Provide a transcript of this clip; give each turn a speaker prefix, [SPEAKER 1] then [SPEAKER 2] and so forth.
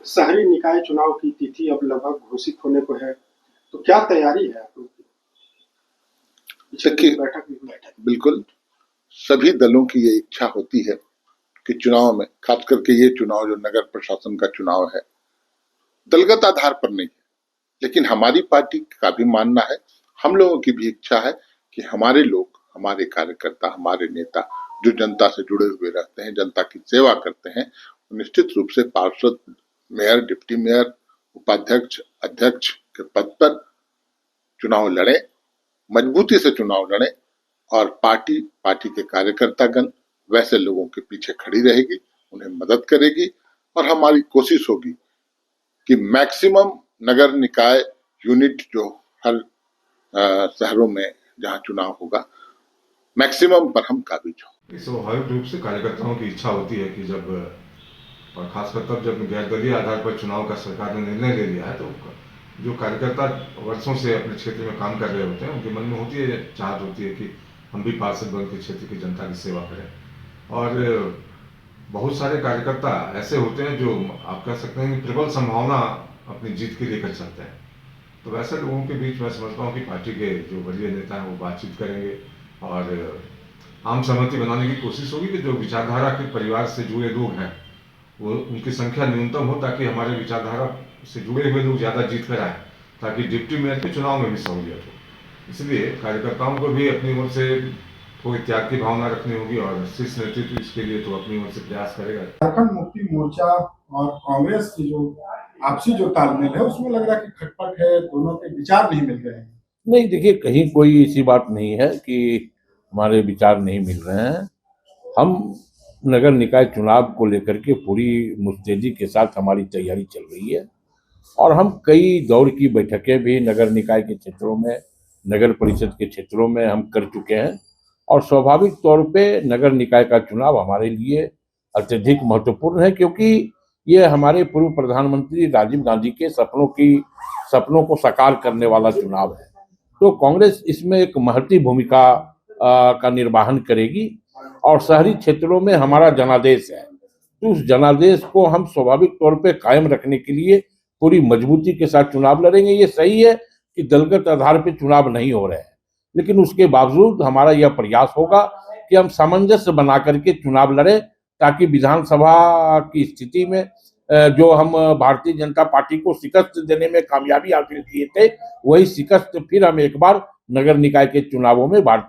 [SPEAKER 1] शहरी निकाय चुनाव की तिथि अब लगभग घोषित होने को है, तो क्या तैयारी है आप लोगों की?
[SPEAKER 2] देखिए, बिल्कुल सभी दलों की ये इच्छा होती है कि चुनाव में, खास करके ये चुनाव जो नगर प्रशासन का चुनाव है, दलगत आधार पर नहीं है, लेकिन हमारी पार्टी का भी मानना है, हम लोगों की भी इच्छा है कि हमारे लोग, हमारे कार्यकर्ता, हमारे नेता जो जनता से जुड़े हुए रहते हैं, जनता की सेवा करते हैं, निश्चित रूप से पार्षद, मेयर, डिप्टी मेयर, उपाध्यक्ष, अध्यक्ष के पद पर चुनाव लड़े, मजबूती से चुनाव लड़े, और पार्टी के कार्यकर्तागण वैसे लोगों के पीछे खड़ी रहेगी, उन्हें मदद करेगी, और हमारी कोशिश होगी कि मैक्सिमम नगर निकाय यूनिट जो हर शहरों में जहां चुनाव होगा, मैक्सिमम पर हम काबिज हों।
[SPEAKER 3] स्वाभाविक रूप से कार्यकर्ताओं की इच्छा होती है कि जब, और खासकर तब जब गैर दलीय आधार पर चुनाव का सरकार ने निर्णय ले लिया है, तो जो कार्यकर्ता वर्षों से अपने क्षेत्र में काम कर रहे होते हैं, उनके मन में होती है, चाहत होती है कि हम भी पार्षद बन के क्षेत्र की जनता की सेवा करें। और बहुत सारे कार्यकर्ता ऐसे होते हैं जो आप कह सकते हैं कि प्रबल संभावना अपनी जीत के लेकर चलते हैं। तो वैसे लोगों के बीच मैं समझता हूँ कि पार्टी के जो वरीय नेता हैं वो बातचीत करेंगे और आम सहमति बनाने की कोशिश होगी कि जो विचारधारा के परिवार से जुड़े लोग हैं वो उनकी संख्या न्यूनतम हो, ताकि हमारे विचारधारा से जुड़े हुए लोग ज़्यादा जीत कर आए, ताकि डिप्टी मेयर के चुनाव में भी सहूलियत हो। इसलिए कार्यकर्ताओं को भी अपनी ओर से थोड़ी त्याग की भावना रखनी होगी, और शीर्ष नेतृत्व इसके लिए तो अपनी ओर से प्रयास करेगा।
[SPEAKER 1] झारखंड मुक्ति मोर्चा और कांग्रेस की जो आपसी जो तालमेल है, उसमें लग रहा है कि खटपट है, दोनों के विचार नहीं मिल रहे हैं।
[SPEAKER 4] नहीं, देखिए, कहीं कोई ऐसी बात नहीं है कि हमारे विचार नहीं मिल रहे हैं। हम नगर निकाय चुनाव को लेकर के पूरी मुस्तैदी के साथ हमारी तैयारी चल रही है, और हम कई दौर की बैठकें भी नगर निकाय के क्षेत्रों में, नगर परिषद के क्षेत्रों में हम कर चुके हैं। और स्वाभाविक तौर पे नगर निकाय का चुनाव हमारे लिए अत्यधिक महत्वपूर्ण है, क्योंकि ये हमारे पूर्व प्रधानमंत्री राजीव गांधी के सपनों को साकार करने वाला चुनाव है। तो कांग्रेस इसमें एक महती भूमिका का निर्वहन करेगी, और शहरी क्षेत्रों में हमारा जनादेश है, तो उस जनादेश को हम स्वाभाविक तौर पे कायम रखने के लिए पूरी मजबूती के साथ चुनाव लड़ेंगे। ये सही है कि दलगत आधार पे चुनाव नहीं हो रहे हैं, लेकिन उसके बावजूद हमारा यह प्रयास होगा कि हम सामंजस्य बना करके चुनाव लड़ें, ताकि विधानसभा की स्थिति में जो हम भारतीय जनता पार्टी को शिकस्त देने में कामयाबी हासिल किए थे, वही शिकस्त फिर हम एक बार नगर निकाय के चुनावों में भारतीय